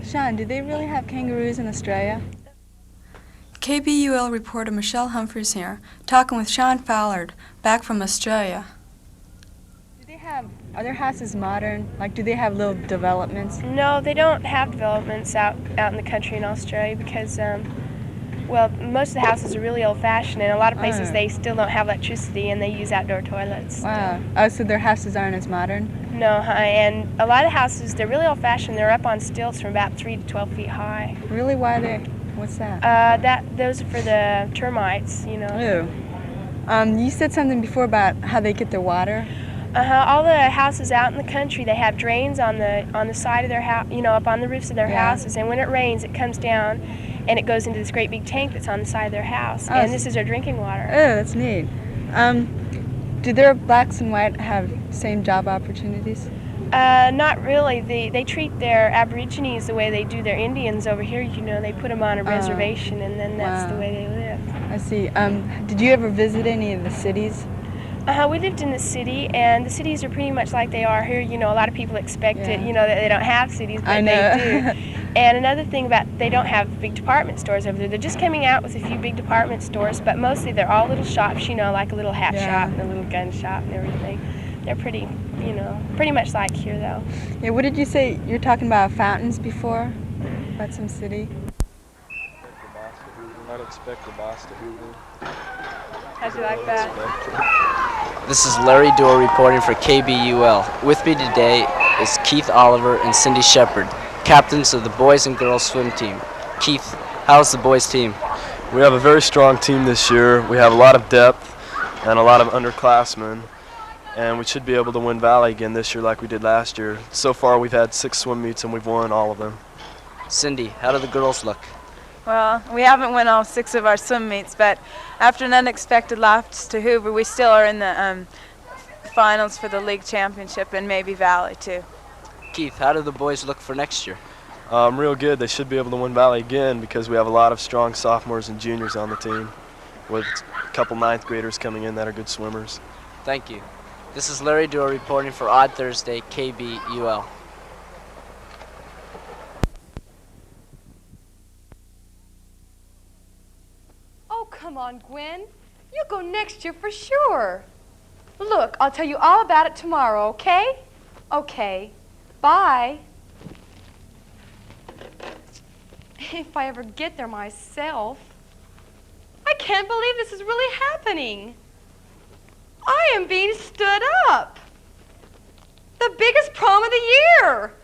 Sean, do they really have kangaroos in Australia? KBUL reporter Michelle Humphreys here, talking with Sean Fallard, back from Australia. Are their houses modern? Like, do they have little developments? No, they don't have developments out in the country in Australia because, well, most of the houses are really old-fashioned, and a lot of places they still don't have electricity and they use outdoor toilets. Wow. Oh, so their houses aren't as modern? No, and a lot of houses, they're really old-fashioned. They're up on stilts from about 3 to 12 feet high. Really? Why are they? What's that? Those are for the termites, you know. Ew. You said something before about how they get their water. All the houses out in the country, they have drains on the side of their house, you know, up on the roofs of their houses. And when it rains, it comes down, and it goes into this great big tank that's on the side of their house. Oh, and this is their drinking water. Oh, that's neat. Do their blacks and white have same job opportunities? Not really. They treat their Aborigines the way they do their Indians over here. You know, they put them on a reservation, and then that's the way they live. I see. Did you ever visit any of the cities? We lived in the city, and the cities are pretty much like they are here. You know, a lot of people expect it, you know, that they don't have cities, but they do. And another thing about they don't have big department stores over there. They're just coming out with a few big department stores, but mostly they're all little shops, you know, like a little hat shop and a little gun shop and everything. They're pretty, you know, pretty much like here, though. Yeah, what did you say? You were talking about fountains before? About some city? I'd expect the boss to Hoover. How'd you like that? This is Larry Dorr reporting for KBUL. With me today is Keith Oliver and Cindy Shepard, captains of the boys and girls swim team. Keith, how's the boys team? We have a very strong team this year. We have a lot of depth and a lot of underclassmen, and we should be able to win Valley again this year like we did last year. So far we've had 6 swim meets and we've won all of them. Cindy, how do the girls look? Well, we haven't won all 6 of our swim meets, but after an unexpected loss to Hoover, we still are in the finals for the league championship and maybe Valley too. Keith, how do the boys look for next year? Real good. They should be able to win Valley again because we have a lot of strong sophomores and juniors on the team with a couple 9th graders coming in that are good swimmers. Thank you. This is Larry Dorr reporting for Odd Thursday, KBUL. Oh, come on, Gwen. You'll go next year for sure. Look, I'll tell you all about it tomorrow, okay? Okay. Bye. If I ever get there myself. I can't believe this is really happening. I am being stood up. The biggest prom of the year.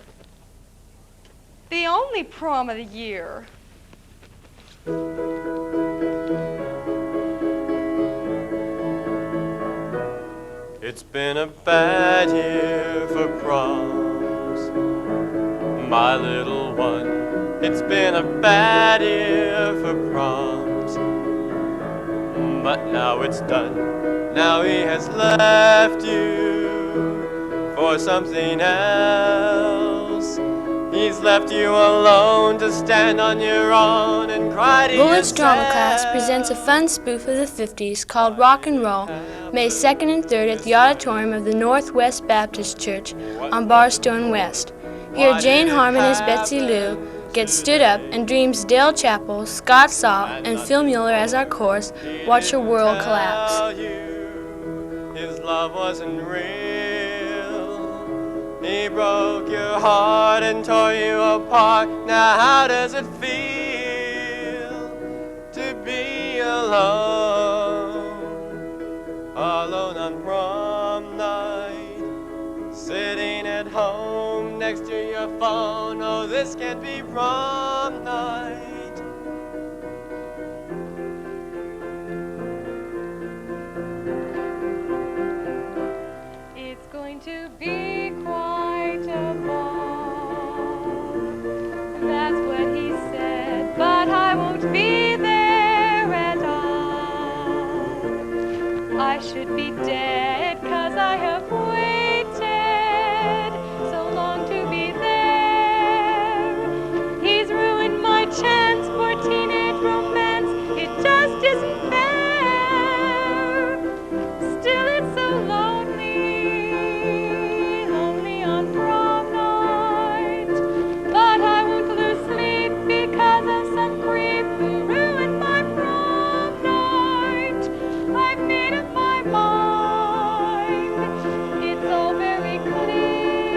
The only prom of the year. It's been a bad year for proms, my little one. It's been a bad year for proms, but now it's done. Now he has left you for something else. He's left you alone to stand on your own and cry to Bullard's yourself. Drama Class presents a fun spoof of the 50s called Rock and Roll, May 2nd and 3rd at the auditorium of the Northwest Baptist Church on Barstone West. Here Jane Harmon as Betsy Lou gets stood up and dreams Dale Chappell, Scott Saw, and Phil Mueller as our chorus watch her world collapse. His love wasn't real. He broke your heart and tore you apart. Now how does it feel to be alone? Alone on prom night, sitting at home next to your phone. Oh, this can't be prom night. It's going to be quite a ball. That's what he said, but I won't be there at all. I should be dead, 'cause I have waited so long to be there. He's ruined my chance for teenage romance. It just isn't fair. Still, it's so lonely, lonely on prom night. But I won't lose sleep because of some creep who ruined my prom night. I've made up my mind. It's all very clear.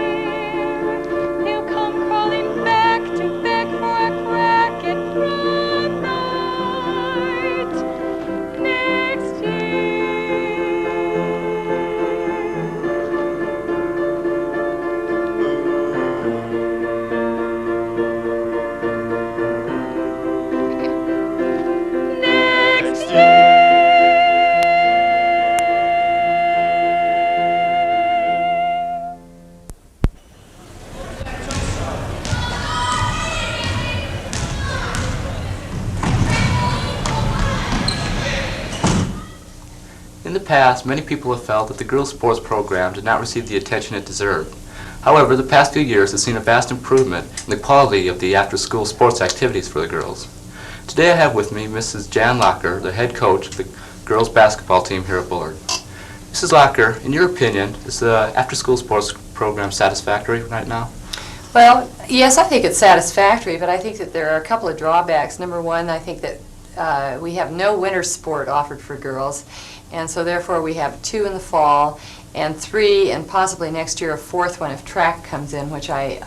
He'll come crawling back to beg for a crack at prom night next year. Next year. In the past, many people have felt that the girls' sports program did not receive the attention it deserved. However, the past few years have seen a vast improvement in the quality of the after-school sports activities for the girls. Today I have with me Mrs. Jan Locker, the head coach of the girls' basketball team here at Bullard. Mrs. Locker, in your opinion, is the after-school sports program satisfactory right now? Well, yes, I think it's satisfactory, but I think that there are a couple of drawbacks. Number one, I think that we have no winter sport offered for girls, and so therefore we have 2 in the fall, and 3, and possibly next year a 4th one if track comes in, which I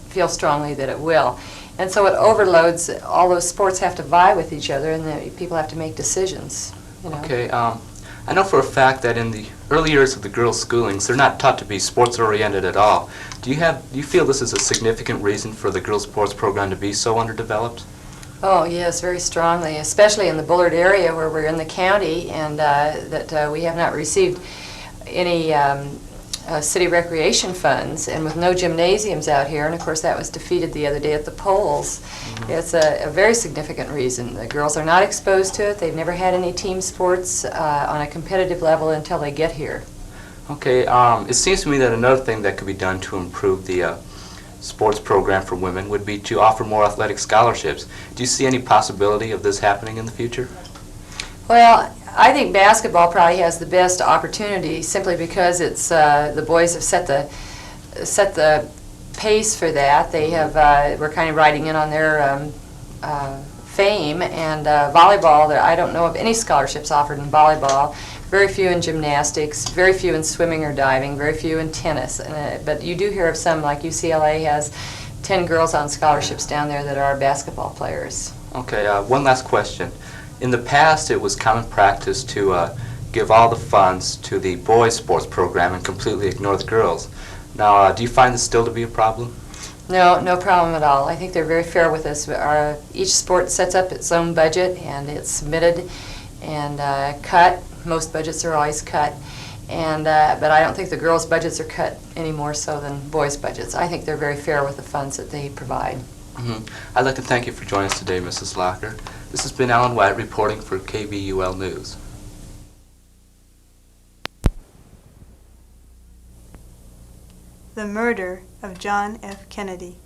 feel strongly that it will. And so it overloads, all those sports have to vie with each other, and the people have to make decisions, you know. Okay, I know for a fact that in the early years of the girls' schoolings, they're not taught to be sports-oriented at all. Do you feel this is a significant reason for the girls' sports program to be so underdeveloped? Oh, yes, very strongly, especially in the Bullard area where we're in the county, and that we have not received any city recreation funds, and with no gymnasiums out here, and of course that was defeated the other day at the polls. It's a very significant reason. The girls are not exposed to it. They've never had any team sports on a competitive level until they get here. Okay, it seems to me that another thing that could be done to improve the sports program for women would be to offer more athletic scholarships. Do you see any possibility of this happening in the future? Well, I think basketball probably has the best opportunity simply because it's the boys have set the pace for that. They have we're kind of riding in on their fame, and volleyball. I don't know of any scholarships offered in volleyball. Very few in gymnastics, very few in swimming or diving, very few in tennis. But you do hear of some, like UCLA has 10 girls on scholarships down there that are basketball players. Okay, one last question. In the past, it was common practice to give all the funds to the boys' sports program and completely ignore the girls. Now, do you find this still to be a problem? No, no problem at all. I think they're very fair with us. Each sport sets up its own budget, and it's submitted and cut. Most budgets are always cut, and but I don't think the girls' budgets are cut any more so than boys' budgets. I think they're very fair with the funds that they provide. I'd like to thank you for joining us today, Mrs. Locker. This has been Alan White reporting for KBUL News. The murder of John F. Kennedy.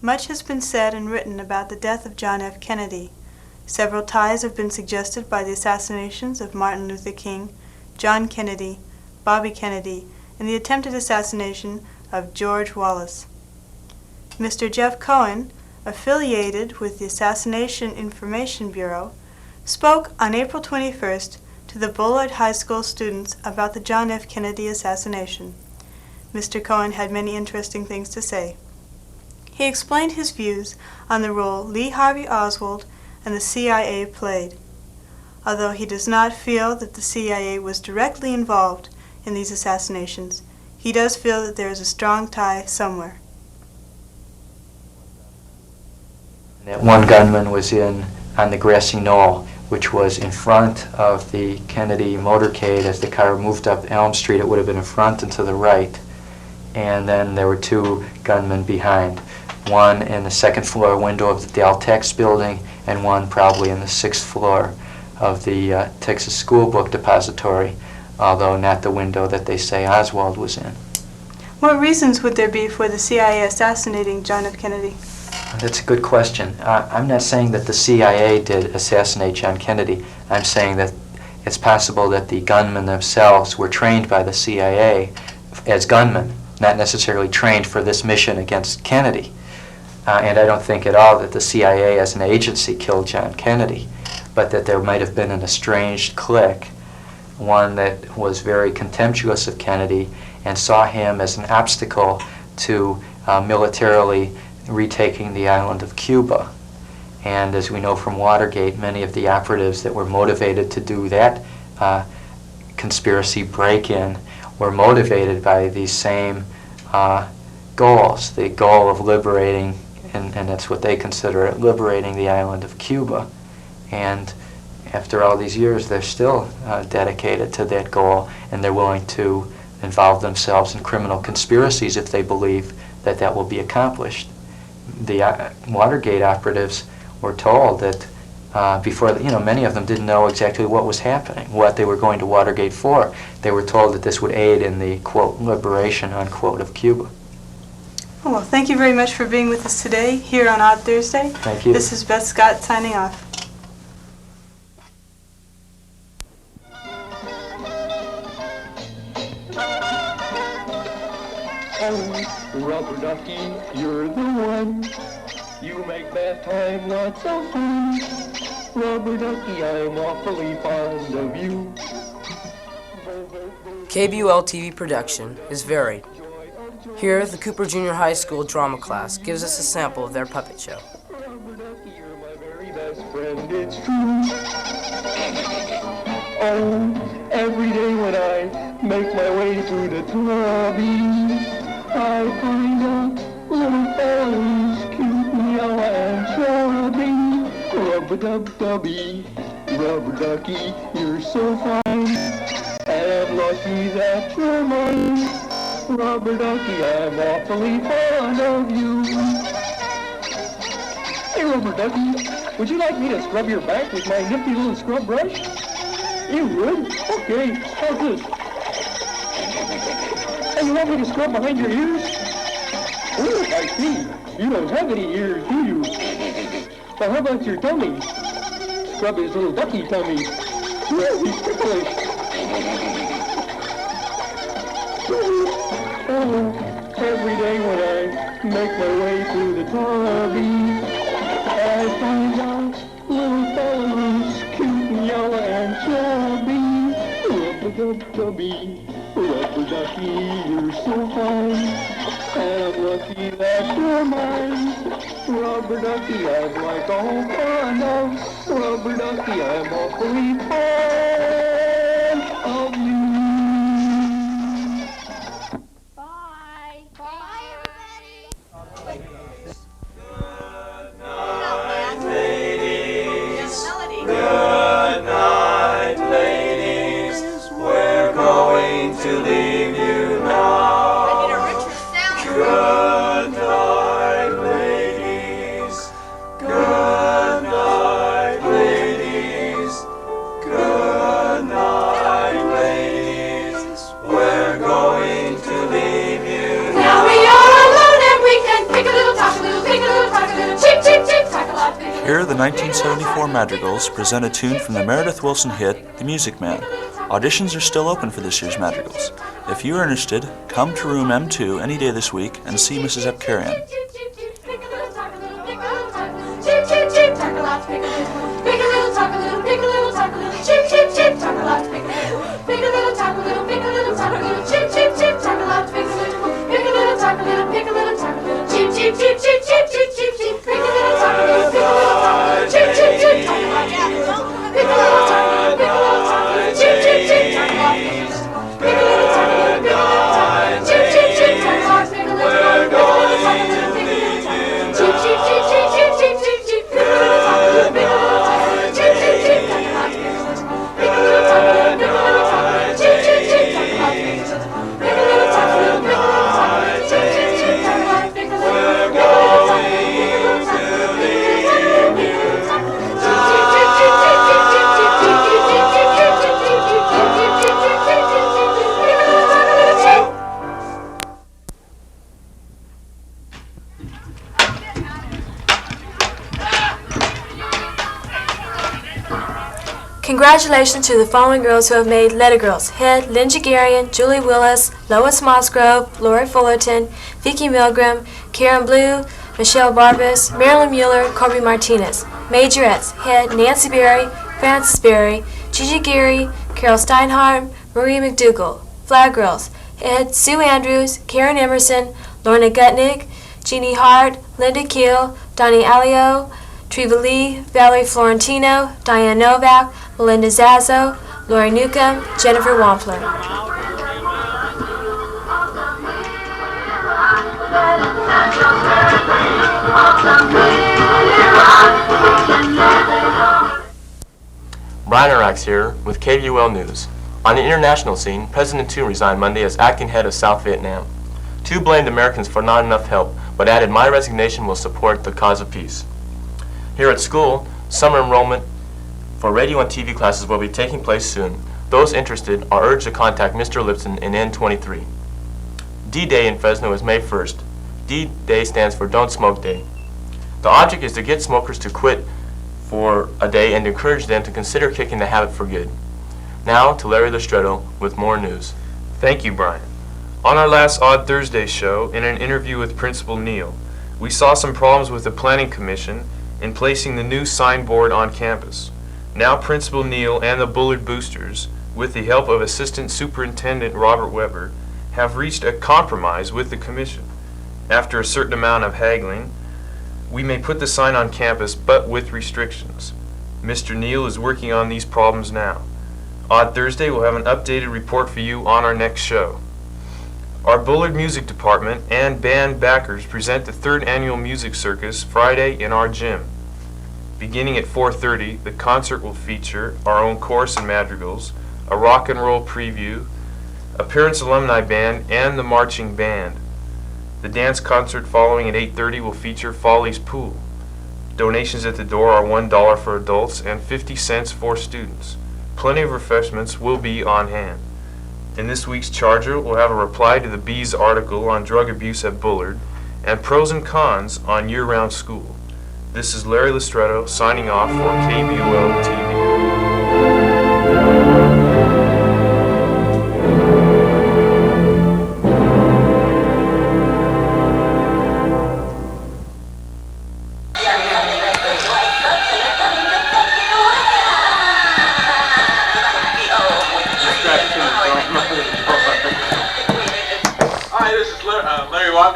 Much has been said and written about the death of John F. Kennedy. Several ties have been suggested by the assassinations of Martin Luther King, John Kennedy, Bobby Kennedy, and the attempted assassination of George Wallace. Mr. Jeff Cohen, affiliated with the Assassination Information Bureau, spoke on April 21st to the Bullard High School students about the John F. Kennedy assassination. Mr. Cohen had many interesting things to say. He explained his views on the role Lee Harvey Oswald and the CIA played. Although he does not feel that the CIA was directly involved in these assassinations, he does feel that there is a strong tie somewhere. That one gunman was in on the grassy knoll, which was in front of the Kennedy motorcade. As the car moved up Elm Street, it would have been in front and to the right. And then there were two gunmen behind, one in the second floor window of the Daltex building and one probably in the sixth floor of the Texas School Book Depository, although not the window that they say Oswald was in. What reasons would there be for the CIA assassinating John F. Kennedy? That's a good question. I'm not saying that the CIA did assassinate John Kennedy. I'm saying that it's possible that the gunmen themselves were trained by the CIA as gunmen, not necessarily trained for this mission against Kennedy. And I don't think at all that the CIA as an agency killed John Kennedy, but that there might have been an estranged clique, one that was very contemptuous of Kennedy and saw him as an obstacle to militarily retaking the island of Cuba. And as we know from Watergate, many of the operatives that were motivated to do that conspiracy break-in were motivated by these same goals, the goal of liberating, and that's what they consider it, liberating the island of Cuba. And after all these years, they're still dedicated to that goal, and they're willing to involve themselves in criminal conspiracies if they believe that that will be accomplished. The Watergate operatives were told that before, many of them didn't know exactly what was happening, what they were going to Watergate for. They were told that this would aid in the, quote, liberation, unquote, of Cuba. Oh, well, thank you very much for being with us today here on Odd Thursday. Thank you. This is Beth Scott signing off. Oh, rubber ducky, you're the one. You make bath time lots of fun. Rubber ducky, I'm awfully fond of you. KBUL TV production is varied. Here, the Cooper Junior High School drama class gives us a sample of their puppet show. Rubber ducky, you're my very best friend, it's true. Oh, every day when I make my way through the lobby, I find a little fella who's cute and yellow and chubby. Rub-a-dub-dubby, rubber ducky, you're so fine. And I'm lucky that you're mine. Rubber ducky, I'm awfully fond of you. Hey, rubber ducky, would you like me to scrub your back with my nifty little scrub brush? You would? Okay, how's this? Hey, you want me to scrub behind your ears? Oh, I see. You don't have any ears, do you? Well, how about your tummy? Scrub his little ducky tummy. Ooh, he's ticklish. Oh, every day when I make my way through the lobby, I find out little fella who's cute and yellow and chubby. Rub-a-dub-dubby, rubber ducky, you're so fine. And I'm lucky that you're mine. Rubber ducky, I'm like all fond of. Rubber ducky, I'm awfully fond of you. Bye. Bye, everybody. Good night, ladies. Good night, ladies. We're going to leave you now. Good night, ladies. Good night, ladies. Good night, ladies. We're going to leave you now. Now we are alone and we can pick a little, talk a little, pick a little, talk a little, cheep, cheep, cheep, talk a lot. Here, the 1974 Madrigals present a tune from the Meredith Willson hit, The Music Man. Auditions are still open for this year's Madrigals. If you are interested, come to room M2 any day this week and see Mrs. Epkarian. Cheep, cheep, cheep, cheep, cheep, cheep, cheep, cheep. Congratulations to the following girls who have made Letter Girls. Head, Lynn Jagarian, Julie Willis, Lois Mosgrove, Lori Fullerton, Vicki Milgram, Karen Blue, Michelle Barbas, Marilyn Mueller, Corby Martinez. Majorettes. Head, Nancy Berry, Frances Berry, Gigi Geary, Carol Steinhardt, Marie McDougall. Flag Girls. Head, Sue Andrews, Karen Emerson, Lorna Gutnick, Jeannie Hart, Linda Keel, Donnie Alio, Treva Lee, Valerie Florentino, Diane Novak, Melinda Zazzo, Lori Newcomb, Jennifer Wampler. Brian Arax here with KVUL News. On the international scene, President Tu resigned Monday as acting head of South Vietnam. Tu blamed Americans for not enough help, but added, "My resignation will support the cause of peace." Here at school, summer enrollment for radio and TV classes will be taking place soon. Those interested are urged to contact Mr. Lipson in N23. D-Day in Fresno is May 1st. D-Day stands for Don't Smoke Day. The object is to get smokers to quit for a day and encourage them to consider kicking the habit for good. Now to Larry Lestretto with more news. Thank you, Brian. On our last Odd Thursday show, in an interview with Principal Neal, we saw some problems with the Planning Commission in placing the new signboard on campus. Now Principal Neal and the Bullard Boosters, with the help of Assistant Superintendent Robert Weber, have reached a compromise with the Commission. After a certain amount of haggling, we may put the sign on campus, but with restrictions. Mr. Neal is working on these problems now. Odd Thursday will have an updated report for you on our next show. Our Bullard Music Department and band backers present the 3rd Annual Music Circus Friday in our gym. Beginning at 4:30, the concert will feature our own chorus and madrigals, a rock and roll preview, a Parents Alumni Band, and the marching band. The dance concert following at 8:30 will feature Folly's Pool. Donations at the door are $1 for adults and 50 cents for students. Plenty of refreshments will be on hand. In this week's Charger, we'll have a reply to the Bee's article on drug abuse at Bullard and pros and cons on year-round school. This is Larry Lestretto signing off for KBUL TV.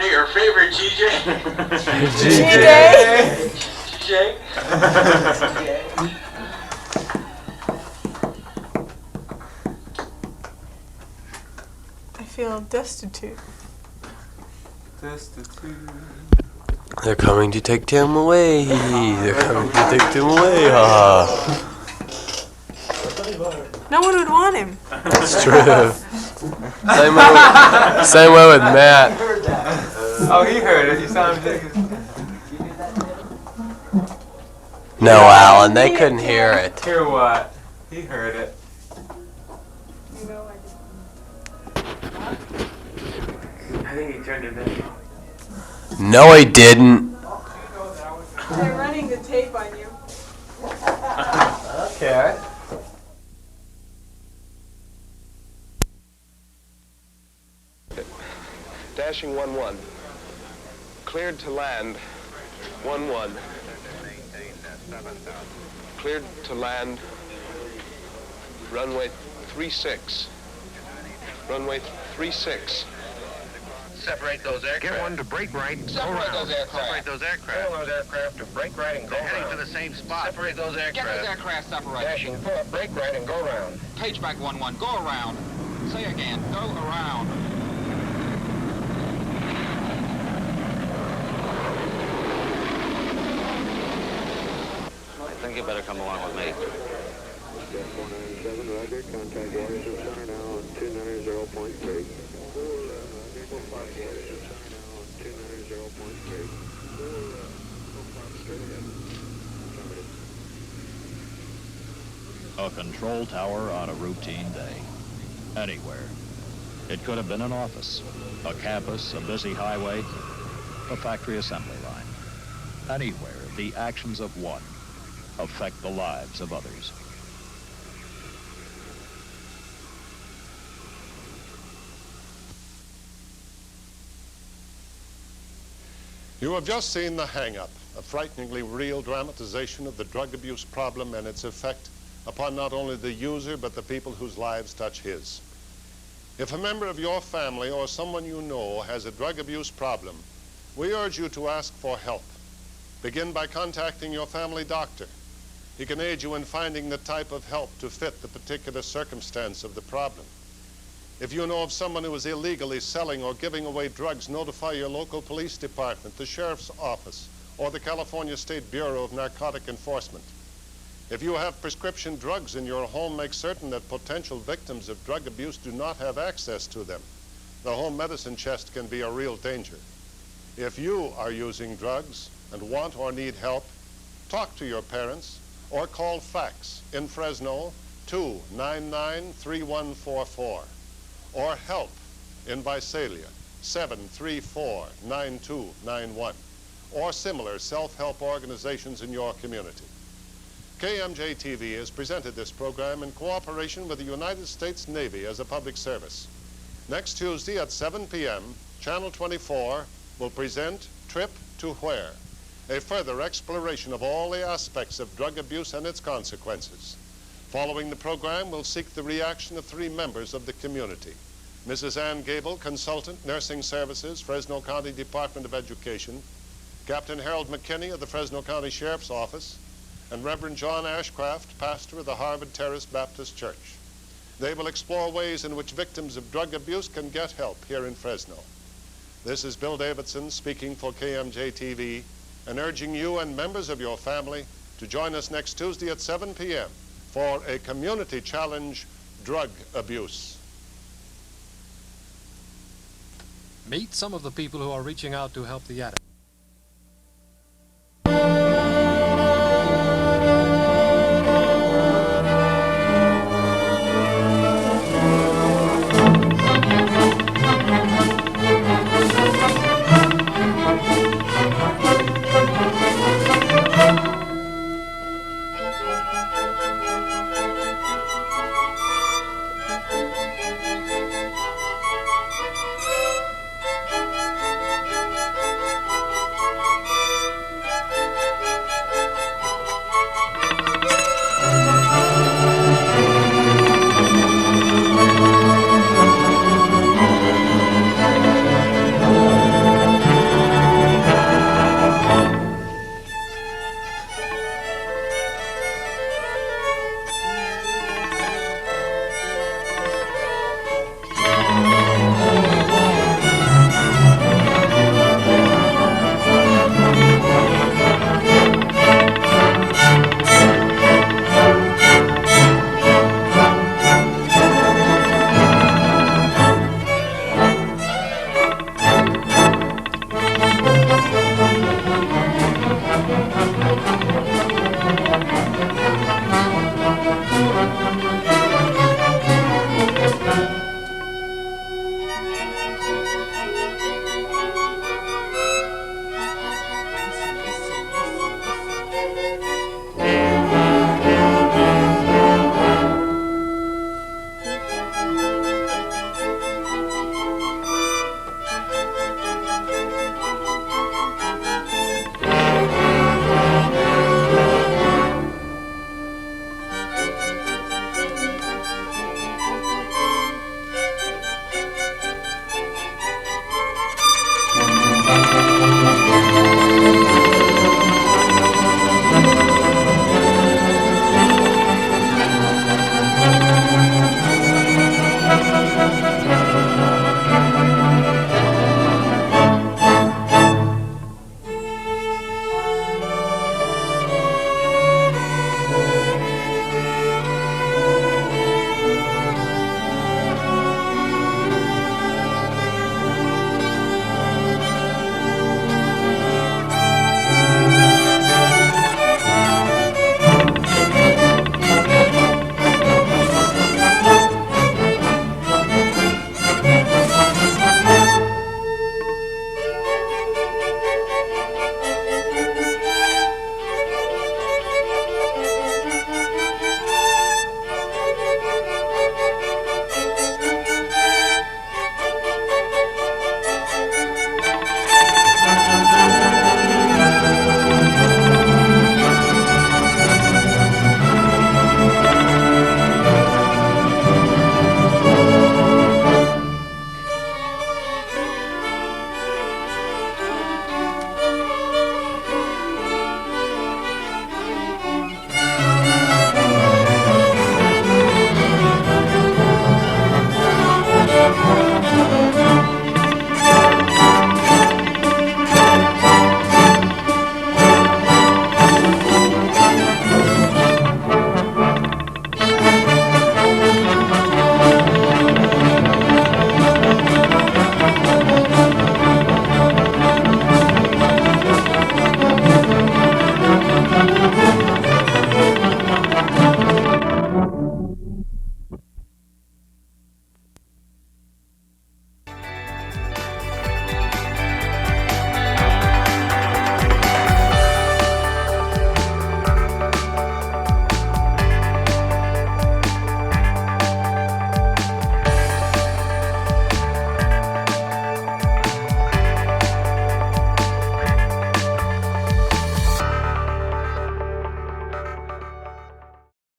Your favorite GJ? GJ? I feel destitute. They're coming to take Tim away. They're coming to take Tim away. No one would want him. That's true. Same way with Matt. Oh, he heard it. You saw him take it. No, Alan, they couldn't hear it. Hear what? He heard it. I think he turned it in. No, he didn't. They're running the tape on you. Okay. Dashing 1-1. Cleared to land 1-1. Cleared to land runway 36. Runway 36. Separate those aircraft. Get one to brake right and go around. Separate those aircraft. Get those aircraft to brake right and go around. Heading to the same spot. Separate those aircraft. Get those aircraft separated. Dashing 4, brake right and go around. Page back 1-1. Go around. Say again. Go around. I think you better come along with me. 497, Roger. Contact Washington Center now on 290.3. A control tower on a routine day. Anywhere. It could have been an office, a campus, a busy highway, a factory assembly line. Anywhere, the actions of one affect the lives of others. You have just seen The Hang-Up, a frighteningly real dramatization of the drug abuse problem and its effect upon not only the user but the people whose lives touch his. If a member of your family or someone you know has a drug abuse problem, we urge you to ask for help. Begin by contacting your family doctor. He can aid you in finding the type of help to fit the particular circumstance of the problem. If you know of someone who is illegally selling or giving away drugs, notify your local police department, the sheriff's office, or the California State Bureau of Narcotic Enforcement. If you have prescription drugs in your home, make certain that potential victims of drug abuse do not have access to them. The home medicine chest can be a real danger. If you are using drugs and want or need help, talk to your parents or call FACS in Fresno 299-3144 or HELP in Visalia 734-9291 or similar self-help organizations in your community. KMJ-TV has presented this program in cooperation with the United States Navy as a public service. Next Tuesday at 7 p.m., Channel 24 will present Trip to Where, a further exploration of all the aspects of drug abuse and its consequences. Following the program, we'll seek the reaction of 3 members of the community. Mrs. Ann Gable, Consultant, Nursing Services, Fresno County Department of Education, Captain Harold McKinney of the Fresno County Sheriff's Office, and Reverend John Ashcraft, pastor of the Harvard Terrace Baptist Church. They will explore ways in which victims of drug abuse can get help here in Fresno. This is Bill Davidson speaking for KMJ-TV and urging you and members of your family to join us next Tuesday at 7 p.m. for a community challenge, Drug Abuse. Meet some of the people who are reaching out to help the addict.